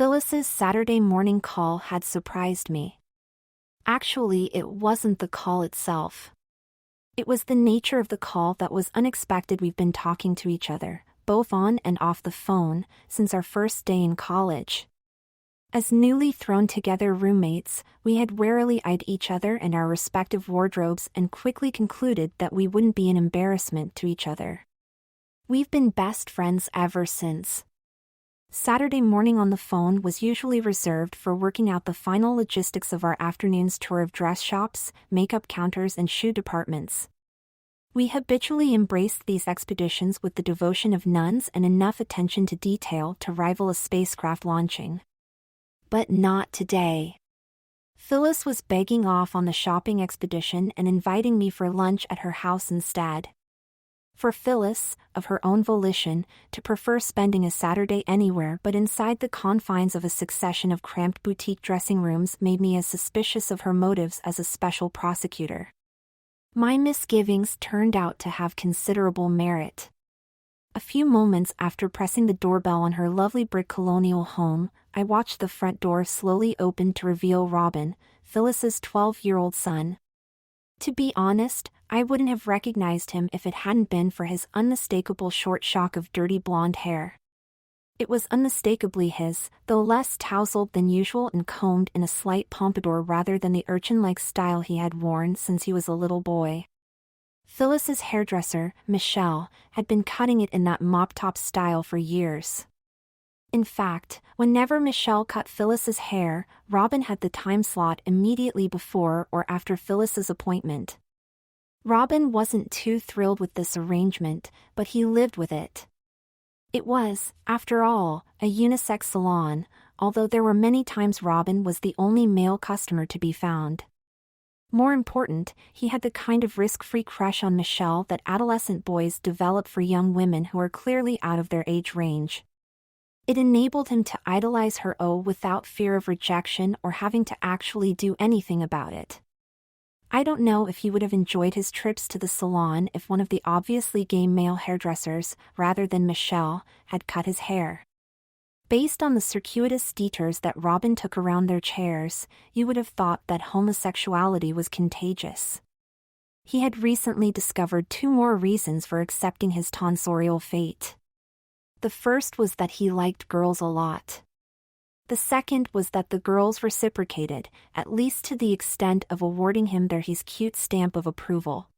Phyllis's Saturday morning call had surprised me. Actually, it wasn't the call itself. It was the nature of the call that was unexpected. We've been talking to each other, both on and off the phone, since our first day in college. As newly thrown together roommates, we had warily eyed each other and our respective wardrobes and quickly concluded that we wouldn't be an embarrassment to each other. We've been best friends ever since. Saturday morning on the phone was usually reserved for working out the final logistics of our afternoon's tour of dress shops, makeup counters and shoe departments. We habitually embraced these expeditions with the devotion of nuns and enough attention to detail to rival a spacecraft launching. But not today. Phyllis was begging off on the shopping expedition and inviting me for lunch at her house instead. For Phyllis, of her own volition, to prefer spending a Saturday anywhere but inside the confines of a succession of cramped boutique dressing rooms made me as suspicious of her motives as a special prosecutor. My misgivings turned out to have considerable merit. A few moments after pressing the doorbell on her lovely brick colonial home, I watched the front door slowly open to reveal Robin, Phyllis's 12-year-old son. To be honest, I wouldn't have recognized him if it hadn't been for his unmistakable short shock of dirty blonde hair. It was unmistakably his, though less tousled than usual and combed in a slight pompadour rather than the urchin-like style he had worn since he was a little boy. Phyllis's hairdresser, Michelle, had been cutting it in that mop-top style for years. In fact, whenever Michelle cut Phyllis's hair, Robin had the time slot immediately before or after Phyllis's appointment. Robin wasn't too thrilled with this arrangement, but he lived with it. It was, after all, a unisex salon, although there were many times Robin was the only male customer to be found. More important, he had the kind of risk-free crush on Michelle that adolescent boys develop for young women who are clearly out of their age range. It enabled him to idolize her without fear of rejection or having to actually do anything about it. I don't know if he would have enjoyed his trips to the salon if one of the obviously gay male hairdressers, rather than Michelle, had cut his hair. Based on the circuitous detours that Robin took around their chairs, you would have thought that homosexuality was contagious. He had recently discovered 2 more reasons for accepting his tonsorial fate. The first was that he liked girls a lot. The second was that the girls reciprocated, at least to the extent of awarding him their "he's cute" stamp of approval.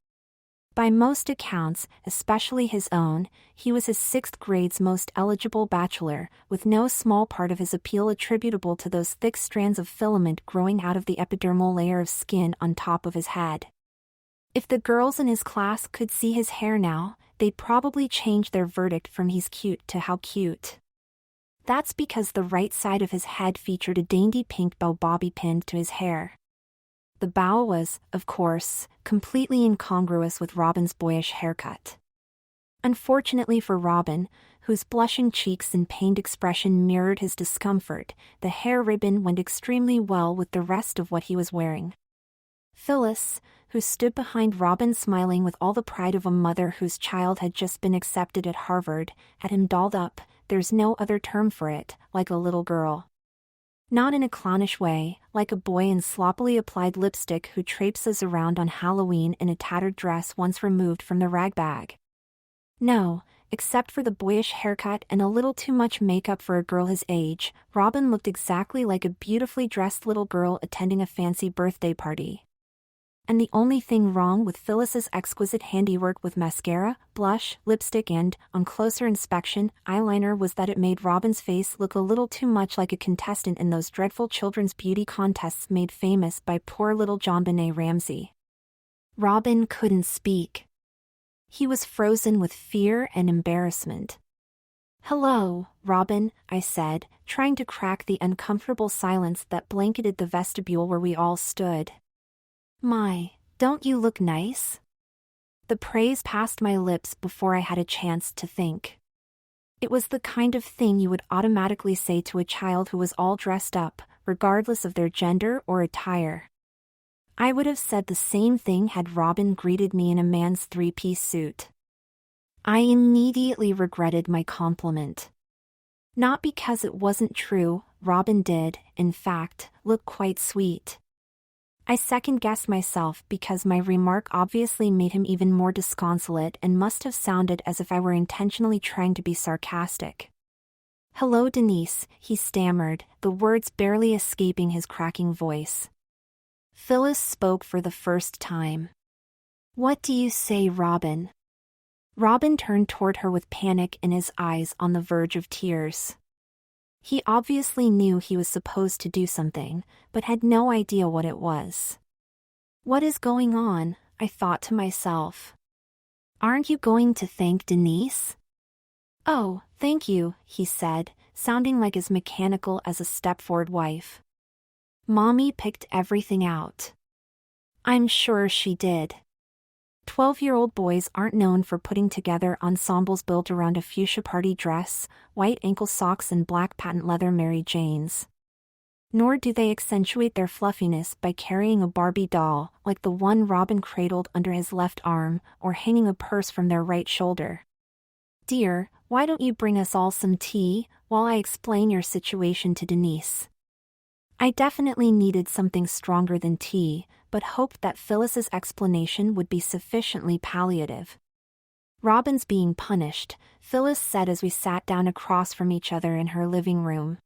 By most accounts, especially his own, he was his 6th grade's most eligible bachelor, with no small part of his appeal attributable to those thick strands of filament growing out of the epidermal layer of skin on top of his head. If the girls in his class could see his hair now, they'd probably change their verdict from "he's cute" to "how cute." That's because the right side of his head featured a dainty pink bow bobby pinned to his hair. The bow was, of course, completely incongruous with Robin's boyish haircut. Unfortunately for Robin, whose blushing cheeks and pained expression mirrored his discomfort, the hair ribbon went extremely well with the rest of what he was wearing. Phyllis, who stood behind Robin smiling with all the pride of a mother whose child had just been accepted at Harvard, had him dolled up, there's no other term for it, like a little girl. Not in a clownish way, like a boy in sloppily applied lipstick who traipses around on Halloween in a tattered dress once removed from the rag bag. No, except for the boyish haircut and a little too much makeup for a girl his age, Robin looked exactly like a beautifully dressed little girl attending a fancy birthday party. And the only thing wrong with Phyllis's exquisite handiwork with mascara, blush, lipstick and, on closer inspection, eyeliner was that it made Robin's face look a little too much like a contestant in those dreadful children's beauty contests made famous by poor little JonBenet Ramsey. Robin couldn't speak. He was frozen with fear and embarrassment. "Hello, Robin," I said, trying to crack the uncomfortable silence that blanketed the vestibule where we all stood. "My, don't you look nice?" The praise passed my lips before I had a chance to think. It was the kind of thing you would automatically say to a child who was all dressed up, regardless of their gender or attire. I would have said the same thing had Robin greeted me in a man's 3-piece suit. I immediately regretted my compliment. Not because it wasn't true, Robin did, in fact, look quite sweet. I second-guessed myself because my remark obviously made him even more disconsolate and must have sounded as if I were intentionally trying to be sarcastic. "Hello, Denise," he stammered, the words barely escaping his cracking voice. Phyllis spoke for the first time. "What do you say, Robin?" Robin turned toward her with panic in his eyes on the verge of tears. He obviously knew he was supposed to do something, but had no idea what it was. "What is going on?" I thought to myself. "Aren't you going to thank Denise?" "Oh, thank you," he said, sounding like as mechanical as a Stepford wife. "Mommy picked everything out." I'm sure she did. 12-year-old boys aren't known for putting together ensembles built around a fuchsia party dress, white ankle socks and black patent leather Mary Janes. Nor do they accentuate their fluffiness by carrying a Barbie doll, like the one Robin cradled under his left arm, or hanging a purse from their right shoulder. "Dear, why don't you bring us all some tea, while I explain your situation to Denise?" I definitely needed something stronger than tea, but hoped that Phyllis's explanation would be sufficiently palliative. "Robin's being punished," Phyllis said as we sat down across from each other in her living room.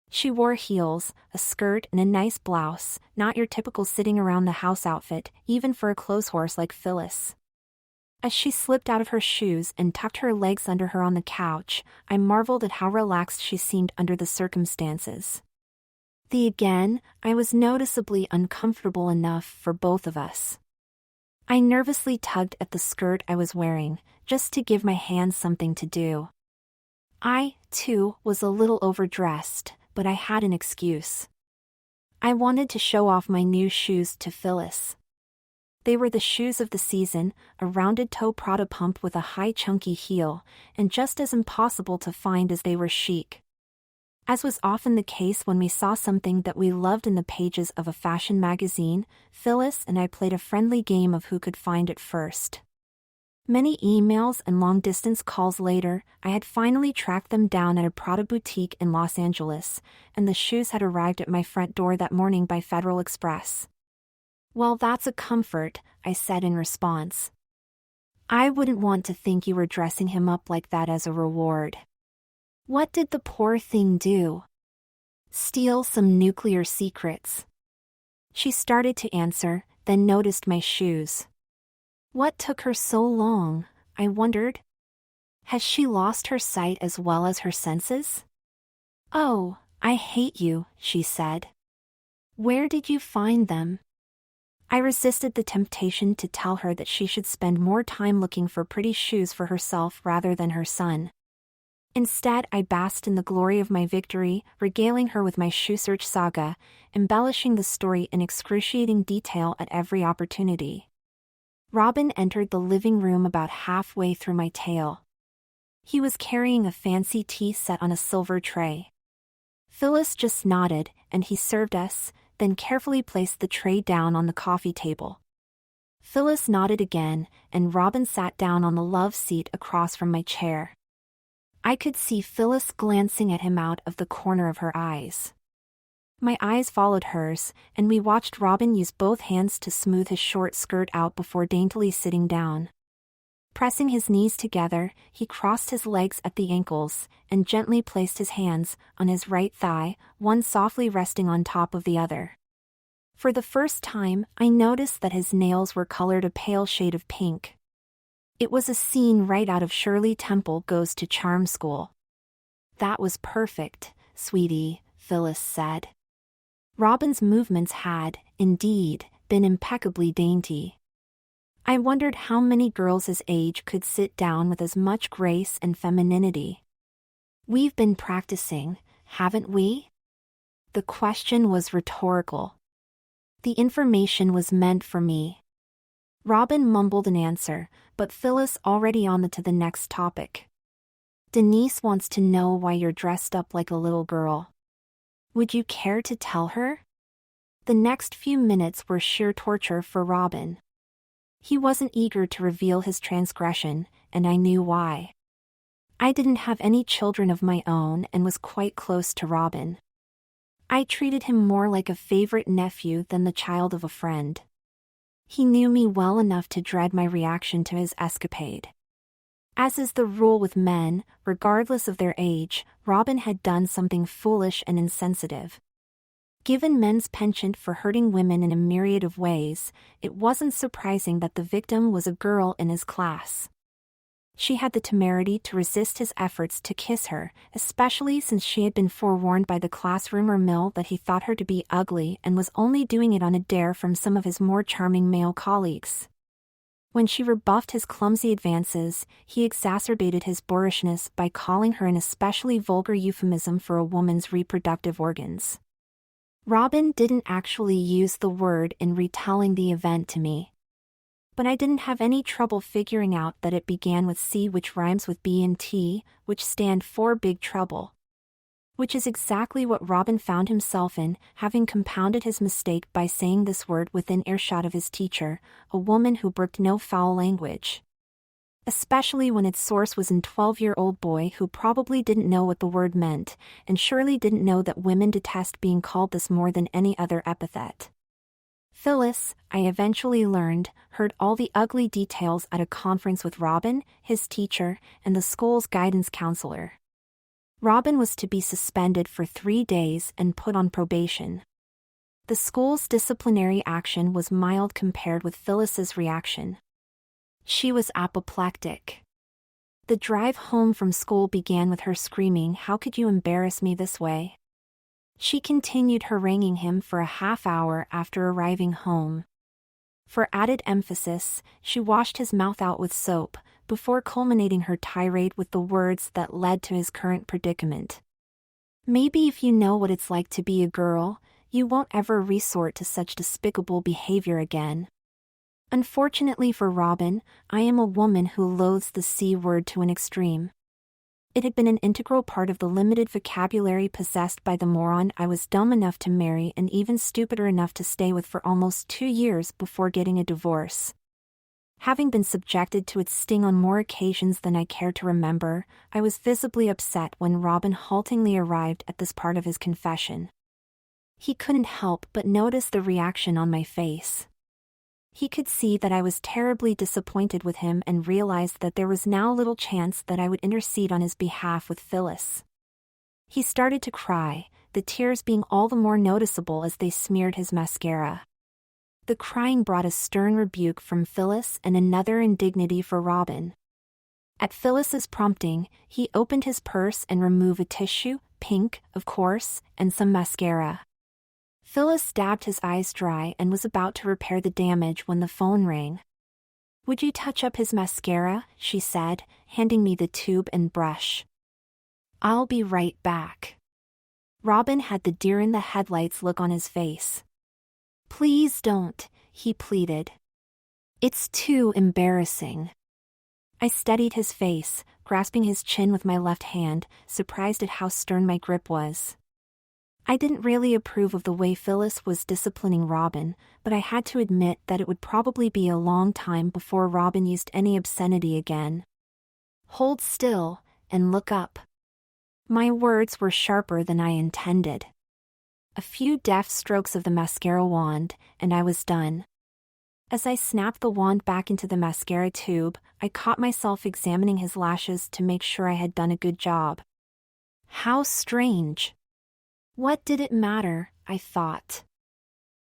She wore heels, a skirt and a nice blouse, not your typical sitting around the house outfit, even for a clothes horse like Phyllis. As she slipped out of her shoes and tucked her legs under her on the couch, I marveled at how relaxed she seemed under the circumstances. I was noticeably uncomfortable enough for both of us. I nervously tugged at the skirt I was wearing, just to give my hands something to do. I, too, was a little overdressed, but I had an excuse. I wanted to show off my new shoes to Phyllis. They were the shoes of the season, a rounded-toe Prada pump with a high chunky heel, and just as impossible to find as they were chic. As was often the case when we saw something that we loved in the pages of a fashion magazine, Phyllis and I played a friendly game of who could find it first. Many emails and long-distance calls later, I had finally tracked them down at a Prada boutique in Los Angeles, and the shoes had arrived at my front door that morning by Federal Express. "Well, that's a comfort," I said in response. "I wouldn't want to think you were dressing him up like that as a reward." "What did the poor thing do? Steal some nuclear secrets?" She started to answer, then noticed my shoes. What took her so long, I wondered? Has she lost her sight as well as her senses? "Oh, I hate you," she said. "Where did you find them?" I resisted the temptation to tell her that she should spend more time looking for pretty shoes for herself rather than her son. Instead, I basked in the glory of my victory, regaling her with my shoe search saga, embellishing the story in excruciating detail at every opportunity. Robin entered the living room about halfway through my tale. He was carrying a fancy tea set on a silver tray. Phyllis just nodded, and he served us, then carefully placed the tray down on the coffee table. Phyllis nodded again, and Robin sat down on the love seat across from my chair. I could see Phyllis glancing at him out of the corner of her eyes. My eyes followed hers, and we watched Robin use both hands to smooth his short skirt out before daintily sitting down. Pressing his knees together, he crossed his legs at the ankles, and gently placed his hands on his right thigh, one softly resting on top of the other. For the first time, I noticed that his nails were colored a pale shade of pink. It was a scene right out of Shirley Temple Goes to Charm School. "That was perfect, sweetie," Phyllis said. Robin's movements had, indeed, been impeccably dainty. I wondered how many girls his age could sit down with as much grace and femininity. "We've been practicing, haven't we?" The question was rhetorical. The information was meant for me. Robin mumbled an answer, but Phyllis already on to the next topic. "Denise wants to know why you're dressed up like a little girl. Would you care to tell her?" The next few minutes were sheer torture for Robin. He wasn't eager to reveal his transgression, and I knew why. I didn't have any children of my own and was quite close to Robin. I treated him more like a favorite nephew than the child of a friend. He knew me well enough to dread my reaction to his escapade. As is the rule with men, regardless of their age, Robin had done something foolish and insensitive. Given men's penchant for hurting women in a myriad of ways, it wasn't surprising that the victim was a girl in his class. She had the temerity to resist his efforts to kiss her, especially since she had been forewarned by the class rumor mill that he thought her to be ugly and was only doing it on a dare from some of his more charming male colleagues. When she rebuffed his clumsy advances, he exacerbated his boorishness by calling her an especially vulgar euphemism for a woman's reproductive organs. Robin didn't actually use the word in retelling the event to me. But I didn't have any trouble figuring out that it began with C, which rhymes with B, and T, which stand for big trouble. Which is exactly what Robin found himself in, having compounded his mistake by saying this word within earshot of his teacher, a woman who brooked no foul language. Especially when its source was in 12-year-old boy who probably didn't know what the word meant, and surely didn't know that women detest being called this more than any other epithet. Phyllis, I eventually learned, heard all the ugly details at a conference with Robin, his teacher, and the school's guidance counselor. Robin was to be suspended for 3 days and put on probation. The school's disciplinary action was mild compared with Phyllis's reaction. She was apoplectic. The drive home from school began with her screaming, "How could you embarrass me this way?" She continued haranguing him for a half hour after arriving home. For added emphasis, she washed his mouth out with soap, before culminating her tirade with the words that led to his current predicament. "Maybe if you know what it's like to be a girl, you won't ever resort to such despicable behavior again." Unfortunately for Robin, I am a woman who loathes the C word to an extreme. It had been an integral part of the limited vocabulary possessed by the moron I was dumb enough to marry and even stupider enough to stay with for almost 2 years before getting a divorce. Having been subjected to its sting on more occasions than I care to remember, I was visibly upset when Robin haltingly arrived at this part of his confession. He couldn't help but notice the reaction on my face. He could see that I was terribly disappointed with him and realized that there was now little chance that I would intercede on his behalf with Phyllis. He started to cry, the tears being all the more noticeable as they smeared his mascara. The crying brought a stern rebuke from Phyllis and another indignity for Robin. At Phyllis's prompting, he opened his purse and removed a tissue, pink, of course, and some mascara. Phyllis dabbed his eyes dry and was about to repair the damage when the phone rang. "Would you touch up his mascara?" she said, handing me the tube and brush. "I'll be right back." Robin had the deer-in-the-headlights look on his face. "Please don't," he pleaded. "It's too embarrassing." I steadied his face, grasping his chin with my left hand, surprised at how stern my grip was. I didn't really approve of the way Phyllis was disciplining Robin, but I had to admit that it would probably be a long time before Robin used any obscenity again. "Hold still, and look up." My words were sharper than I intended. A few deft strokes of the mascara wand, and I was done. As I snapped the wand back into the mascara tube, I caught myself examining his lashes to make sure I had done a good job. How strange. What did it matter, I thought.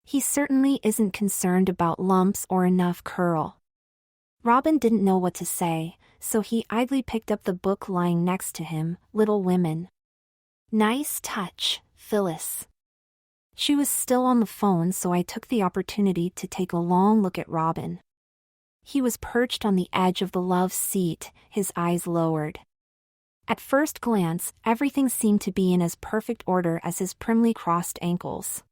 He certainly isn't concerned about lumps or enough curl. Robin didn't know what to say, so he idly picked up the book lying next to him, Little Women. "Nice touch, Phyllis." She was still on the phone, so I took the opportunity to take a long look at Robin. He was perched on the edge of the love seat, his eyes lowered. At first glance, everything seemed to be in as perfect order as his primly crossed ankles.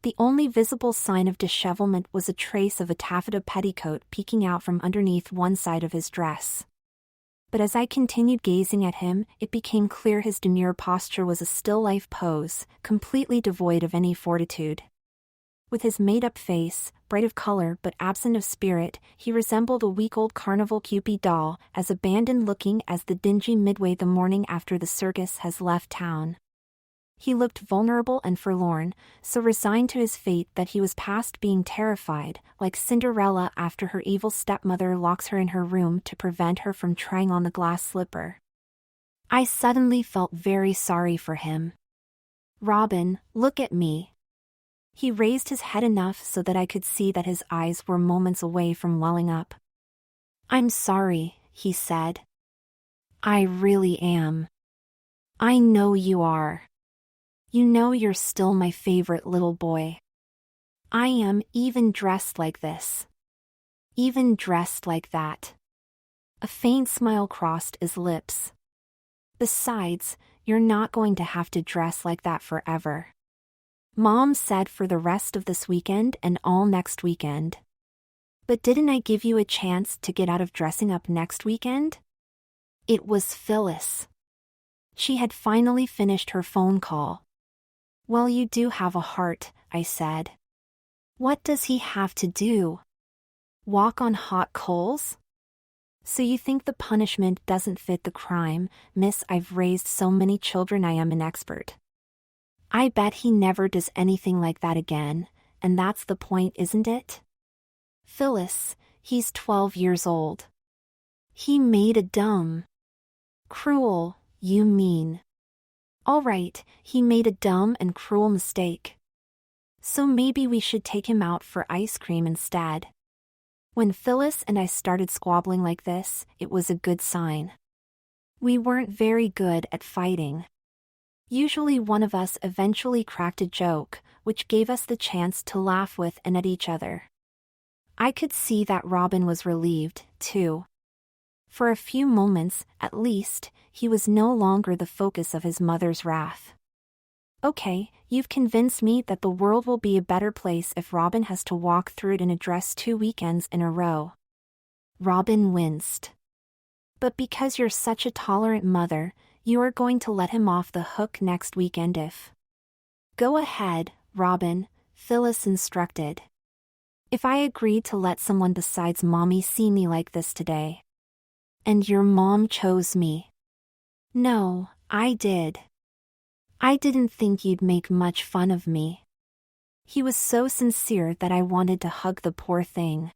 The only visible sign of dishevelment was a trace of a taffeta petticoat peeking out from underneath one side of his dress. But as I continued gazing at him, it became clear his demure posture was a still-life pose, completely devoid of any fortitude. With his made-up face, bright of color but absent of spirit, he resembled a week-old carnival Cupid doll, as abandoned-looking as the dingy Midway the morning after the circus has left town. He looked vulnerable and forlorn, so resigned to his fate that he was past being terrified, like Cinderella after her evil stepmother locks her in her room to prevent her from trying on the glass slipper. I suddenly felt very sorry for him. "Robin, look at me." He raised his head enough so that I could see that his eyes were moments away from welling up. "I'm sorry," he said. "I really am. I know you are. You know you're still my favorite little boy. I am even dressed like this. Even dressed like that." A faint smile crossed his lips. "Besides, you're not going to have to dress like that forever. Mom said for the rest of this weekend and all next weekend." "But didn't I give you a chance to get out of dressing up next weekend?" It was Phyllis. She had finally finished her phone call. "Well, you do have a heart," I said. "What does he have to do? Walk on hot coals?" "So you think the punishment doesn't fit the crime, miss? I've raised so many children I am an expert." "I bet he never does anything like that again, and that's the point, isn't it?" "Phyllis, he's 12 years old. He made a dumb, cruel, you mean. All right, he made a dumb and cruel mistake. So maybe we should take him out for ice cream instead." When Phyllis and I started squabbling like this, it was a good sign. We weren't very good at fighting. Usually one of us eventually cracked a joke, which gave us the chance to laugh with and at each other. I could see that Robin was relieved, too. For a few moments, at least, he was no longer the focus of his mother's wrath. "Okay, you've convinced me that the world will be a better place if Robin has to walk through it in a dress 2 weekends in a row." Robin winced. "But because you're such a tolerant mother, you are going to let him off the hook next weekend if—" "Go ahead, Robin," Phyllis instructed. "If I agreed to let someone besides Mommy see me like this today." "And your mom chose me." "No, I did. I didn't think you'd make much fun of me." He was so sincere that I wanted to hug the poor thing.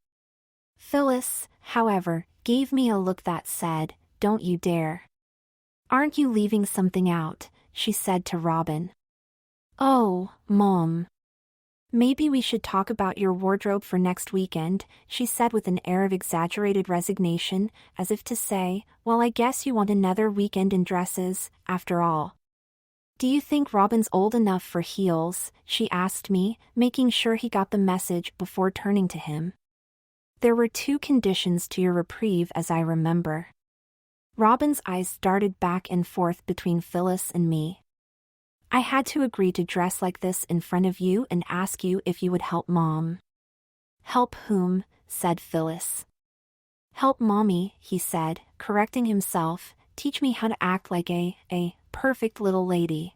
Phyllis, however, gave me a look that said, "Don't you dare. Aren't you leaving something out?" she said to Robin. "Oh, Mom. Maybe we should talk about your wardrobe for next weekend," she said with an air of exaggerated resignation, as if to say, "Well, I guess you want another weekend in dresses, after all." "Do you think Robin's old enough for heels?" she asked me, making sure he got the message before turning to him. "There were 2 conditions to your reprieve as I remember." Robin's eyes darted back and forth between Phyllis and me. "I had to agree to dress like this in front of you and ask you if you would help Mom." "Help whom?" said Phyllis. "Help Mommy," he said, correcting himself. "Teach me how to act like a perfect little lady."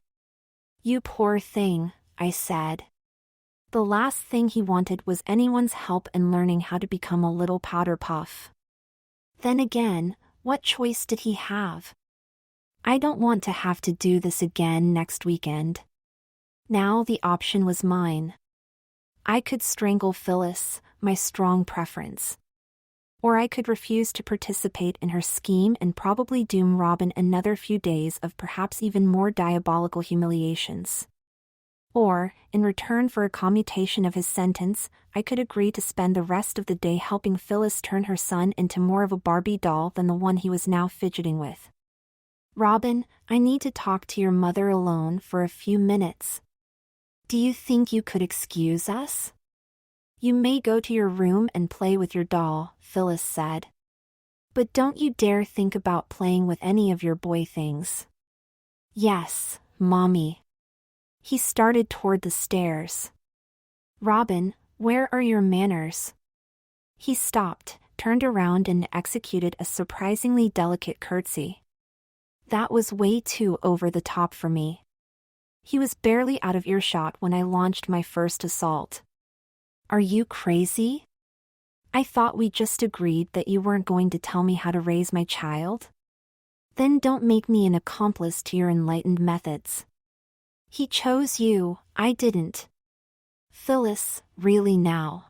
"You poor thing," I said. The last thing he wanted was anyone's help in learning how to become a little powder puff. Then again, what choice did he have? I don't want to have to do this again next weekend. Now the option was mine. I could strangle Phyllis, my strong preference. Or I could refuse to participate in her scheme and probably doom Robin another few days of perhaps even more diabolical humiliations. Or, in return for a commutation of his sentence, I could agree to spend the rest of the day helping Phyllis turn her son into more of a Barbie doll than the one he was now fidgeting with. "Robin, I need to talk to your mother alone for a few minutes." "Do you think you could excuse us?" "You may go to your room and play with your doll," Phyllis said. "But don't you dare think about playing with any of your boy things." "Yes, Mommy." He started toward the stairs. "Robin, where are your manners?" He stopped, turned around and executed a surprisingly delicate curtsy. That was way too over the top for me. He was barely out of earshot when I launched my first assault. "Are you crazy? I thought we just agreed that you weren't going to tell me how to raise my child? Then don't make me an accomplice to your enlightened methods." He chose you, I didn't. Phyllis, really now?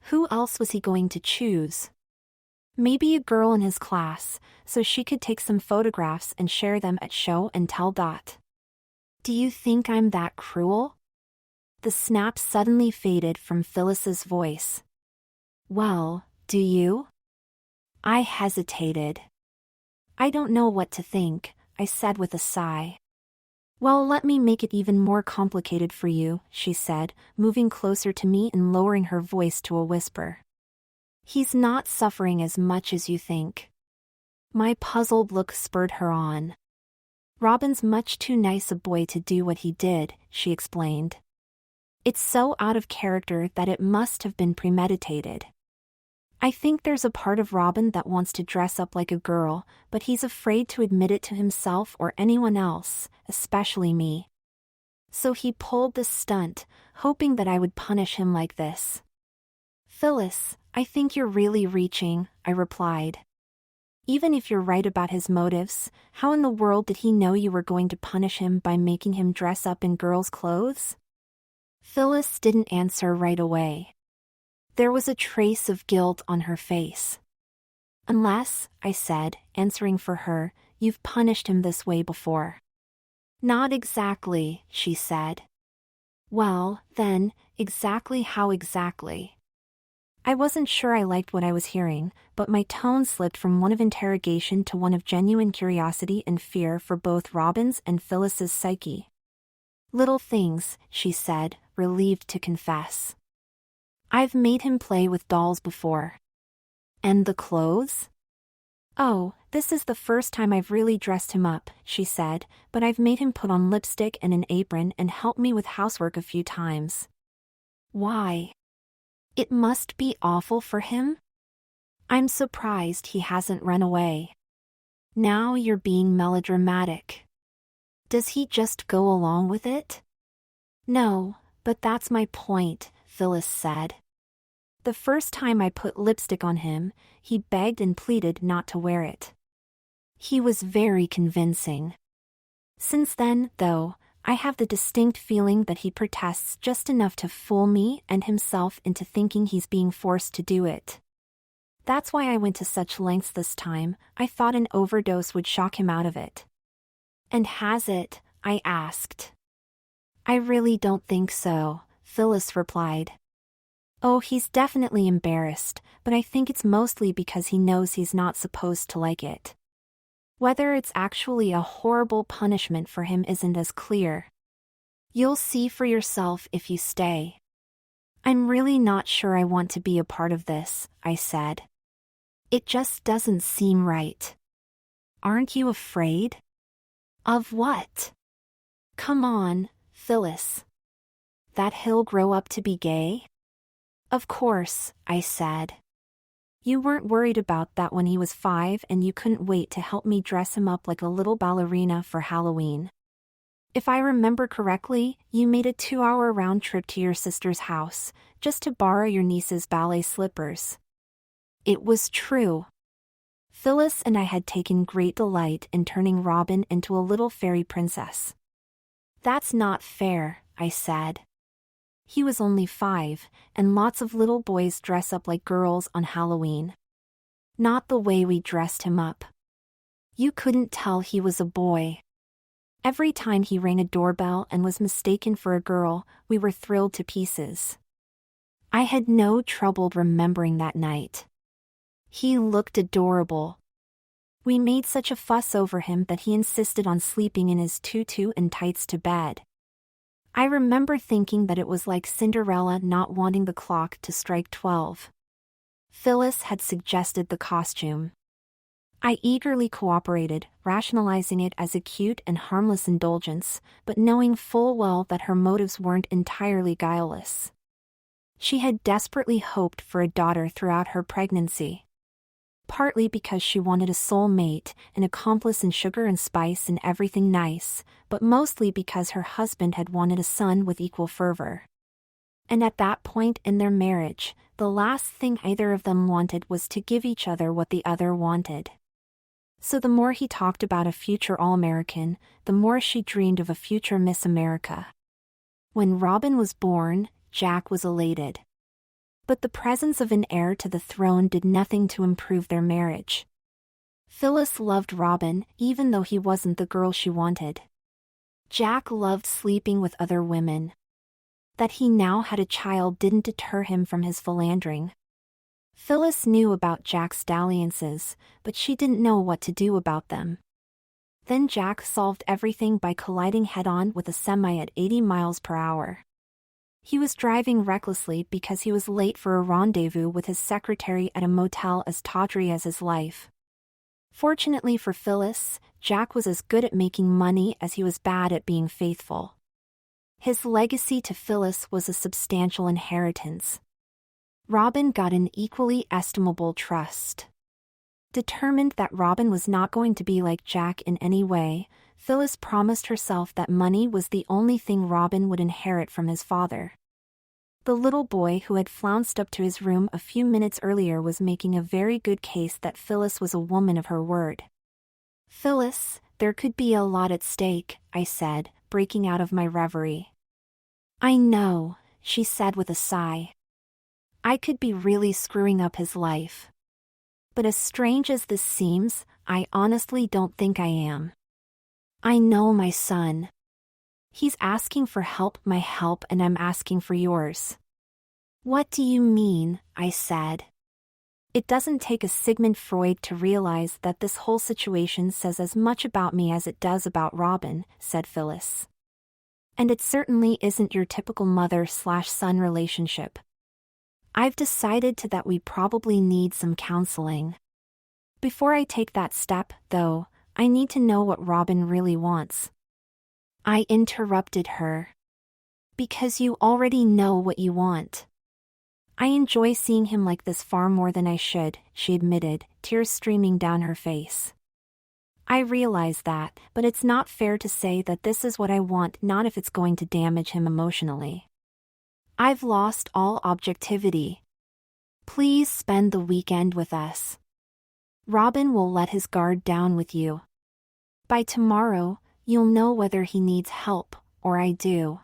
Who else was he going to choose? Maybe a girl in his class, so she could take some photographs and share them at show and tell. Do you think I'm that cruel? The snap suddenly faded from Phyllis's voice. Well, do you? I hesitated. I don't know what to think, I said with a sigh. Well, let me make it even more complicated for you, she said, moving closer to me and lowering her voice to a whisper. He's not suffering as much as you think. My puzzled look spurred her on. Robin's much too nice a boy to do what he did, she explained. It's so out of character that it must have been premeditated. I think there's a part of Robin that wants to dress up like a girl, but he's afraid to admit it to himself or anyone else, especially me. So he pulled this stunt, hoping that I would punish him like this. Phyllis, I think you're really reaching, I replied. Even if you're right about his motives, how in the world did he know you were going to punish him by making him dress up in girls' clothes? Phyllis didn't answer right away. There was a trace of guilt on her face. Unless, I said, answering for her, you've punished him this way before. Not exactly, she said. Well, then, exactly how exactly? I wasn't sure I liked what I was hearing, but my tone slipped from one of interrogation to one of genuine curiosity and fear for both Robin's and Phyllis's psyche. Little things, she said, relieved to confess. I've made him play with dolls before. And the clothes? Oh, this is the first time I've really dressed him up, she said, but I've made him put on lipstick and an apron and help me with housework a few times. Why? It must be awful for him? I'm surprised he hasn't run away. Now you're being melodramatic. Does he just go along with it? No, but that's my point, Phyllis said. The first time I put lipstick on him, he begged and pleaded not to wear it. He was very convincing. Since then, though, I have the distinct feeling that he protests just enough to fool me and himself into thinking he's being forced to do it. That's why I went to such lengths this time. I thought an overdose would shock him out of it. And has it? I asked. I really don't think so, Phyllis replied. Oh, he's definitely embarrassed, but I think it's mostly because he knows he's not supposed to like it. Whether it's actually a horrible punishment for him isn't as clear. You'll see for yourself if you stay. I'm really not sure I want to be a part of this, I said. It just doesn't seem right. Aren't you afraid? Of what? Come on, Phyllis. That he'll grow up to be gay? Of course, I said. You weren't worried about that when he was 5 and you couldn't wait to help me dress him up like a little ballerina for Halloween. If I remember correctly, you made a 2-hour round trip to your sister's house, just to borrow your niece's ballet slippers. It was true. Phyllis and I had taken great delight in turning Robin into a little fairy princess. That's not fair, I said. He was only 5, and lots of little boys dress up like girls on Halloween. Not the way we dressed him up. You couldn't tell he was a boy. Every time he rang a doorbell and was mistaken for a girl, we were thrilled to pieces. I had no trouble remembering that night. He looked adorable. We made such a fuss over him that he insisted on sleeping in his tutu and tights to bed. I remember thinking that it was like Cinderella not wanting the clock to strike 12. Phyllis had suggested the costume. I eagerly cooperated, rationalizing it as a cute and harmless indulgence, but knowing full well that her motives weren't entirely guileless. She had desperately hoped for a daughter throughout her pregnancy. Partly because she wanted a soulmate, an accomplice in sugar and spice and everything nice, but mostly because her husband had wanted a son with equal fervor. And at that point in their marriage, the last thing either of them wanted was to give each other what the other wanted. So the more he talked about a future All-American, the more she dreamed of a future Miss America. When Robin was born, Jack was elated. But the presence of an heir to the throne did nothing to improve their marriage. Phyllis loved Robin, even though he wasn't the girl she wanted. Jack loved sleeping with other women. That he now had a child didn't deter him from his philandering. Phyllis knew about Jack's dalliances, but she didn't know what to do about them. Then Jack solved everything by colliding head-on with a semi at 80 miles per hour. He was driving recklessly because he was late for a rendezvous with his secretary at a motel as tawdry as his life. Fortunately for Phyllis, Jack was as good at making money as he was bad at being faithful. His legacy to Phyllis was a substantial inheritance. Robin got an equally estimable trust. Determined that Robin was not going to be like Jack in any way, Phyllis promised herself that money was the only thing Robin would inherit from his father. The little boy who had flounced up to his room a few minutes earlier was making a very good case that Phyllis was a woman of her word. "Phyllis, there could be a lot at stake," I said, breaking out of my reverie. "I know," she said with a sigh. "I could be really screwing up his life. But as strange as this seems, I honestly don't think I am. I know my son. He's asking for my help, and I'm asking for yours." "What do you mean?" I said. "It doesn't take a Sigmund Freud to realize that this whole situation says as much about me as it does about Robin," said Phyllis. "And it certainly isn't your typical mother/son relationship. I've decided that we probably need some counseling. Before I take that step, though, I need to know what Robin really wants." I interrupted her. "Because you already know what you want." "I enjoy seeing him like this far more than I should," she admitted, tears streaming down her face. "I realize that, but it's not fair to say that this is what I want, not if it's going to damage him emotionally. I've lost all objectivity. Please spend the weekend with us. Robin will let his guard down with you. By tomorrow, you'll know whether he needs help, or I do.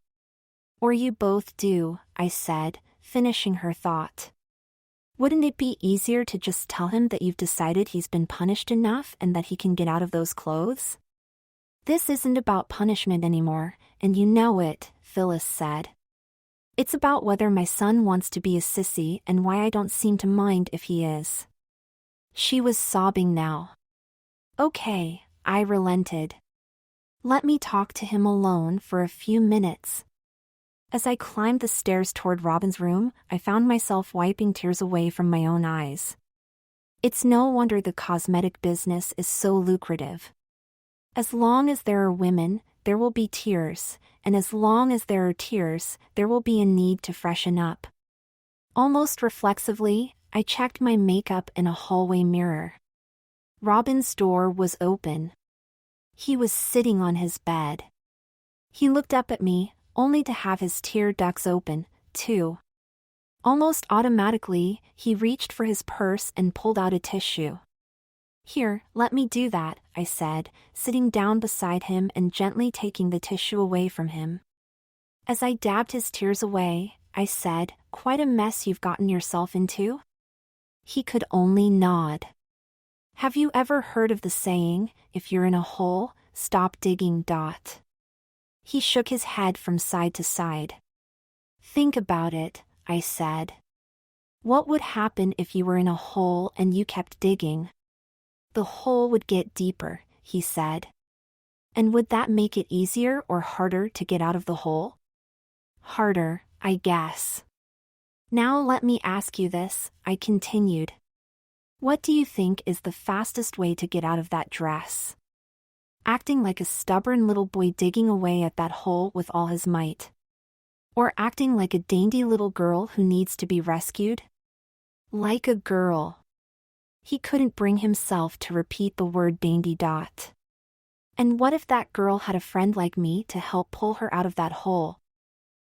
Or you both do," I said, finishing her thought. "Wouldn't it be easier to just tell him that you've decided he's been punished enough and that he can get out of those clothes?" "This isn't about punishment anymore, and you know it," Phyllis said. "It's about whether my son wants to be a sissy and why I don't seem to mind if he is." She was sobbing now. "Okay," I relented. "Let me talk to him alone for a few minutes." As I climbed the stairs toward Robin's room, I found myself wiping tears away from my own eyes. It's no wonder the cosmetic business is so lucrative. As long as there are women, there will be tears, and as long as there are tears, there will be a need to freshen up. Almost reflexively, I checked my makeup in a hallway mirror. Robin's door was open. He was sitting on his bed. He looked up at me, only to have his tear ducts open, too. Almost automatically, he reached for his purse and pulled out a tissue. "Here, let me do that," I said, sitting down beside him and gently taking the tissue away from him. As I dabbed his tears away, I said, "Quite a mess you've gotten yourself into?" He could only nod. "Have you ever heard of the saying, if you're in a hole, stop digging? He shook his head from side to side. "Think about it," I said. "What would happen if you were in a hole and you kept digging?" "The hole would get deeper," he said. "And would that make it easier or harder to get out of the hole?" "Harder, I guess." "Now let me ask you this," I continued. "What do you think is the fastest way to get out of that dress? Acting like a stubborn little boy digging away at that hole with all his might? Or acting like a dainty little girl who needs to be rescued?" "Like a girl." He couldn't bring himself to repeat the word dainty. "And what if that girl had a friend like me to help pull her out of that hole?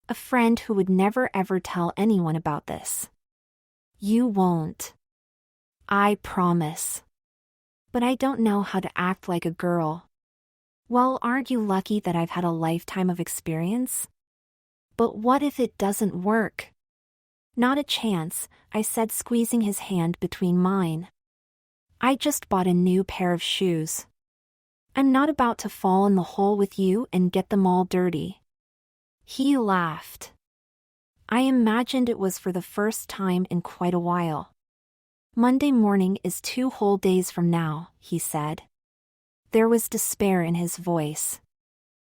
A friend who would never ever tell anyone about this?" "You won't. I promise." But I don't know how to act like a girl. Well, aren't you lucky that I've had a lifetime of experience? But what if it doesn't work? Not a chance, I said, squeezing his hand between mine. I just bought a new pair of shoes. I'm not about to fall in the hole with you and get them all dirty. He laughed. I imagined it was for the first time in quite a while. Monday morning is 2 whole days from now, he said. There was despair in his voice.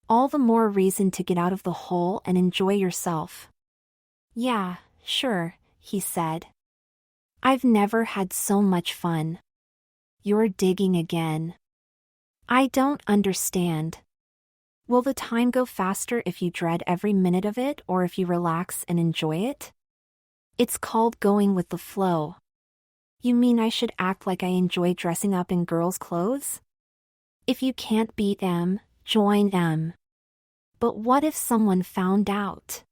All the more reason to get out of the hole and enjoy yourself. Yeah, sure, he said. I've never had so much fun. You're digging again. I don't understand. Will the time go faster if you dread every minute of it or if you relax and enjoy it? It's called going with the flow. You mean I should act like I enjoy dressing up in girls' clothes? If you can't beat them, join them. But what if someone found out?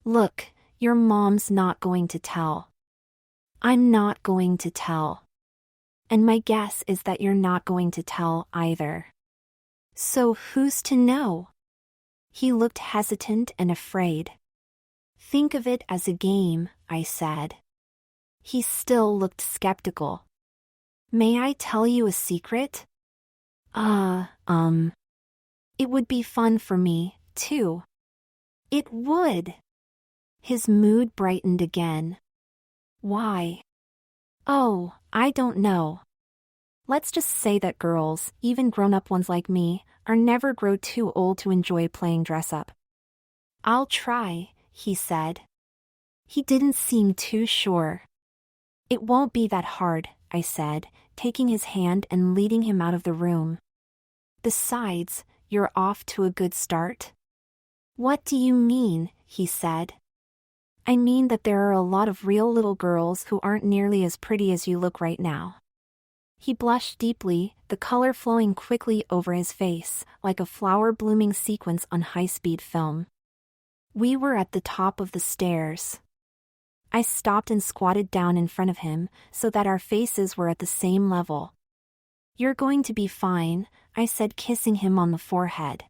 Look, your mom's not going to tell. I'm not going to tell. And my guess is that you're not going to tell either. So who's to know? He looked hesitant and afraid. Think of it as a game, I said. He still looked skeptical. May I tell you a secret? It would be fun for me, too. It would. His mood brightened again. Why? Oh, I don't know. Let's just say that girls, even grown-up ones like me, are never grow too old to enjoy playing dress-up. I'll try, he said. He didn't seem too sure. It won't be that hard, I said, taking his hand and leading him out of the room. Besides, you're off to a good start. What do you mean? He said. I mean that there are a lot of real little girls who aren't nearly as pretty as you look right now. He blushed deeply, the color flowing quickly over his face, like a flower-blooming sequence on high-speed film. We were at the top of the stairs. I stopped and squatted down in front of him, so that our faces were at the same level. You're going to be fine, I said, kissing him on the forehead.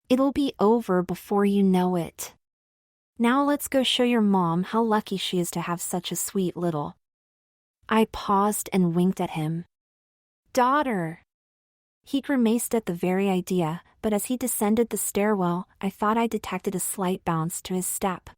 It'll be over before you know it. Now let's go show your mom how lucky she is to have such a sweet little. I paused and winked at him. Daughter! He grimaced at the very idea, but as he descended the stairwell, I thought I detected a slight bounce to his step.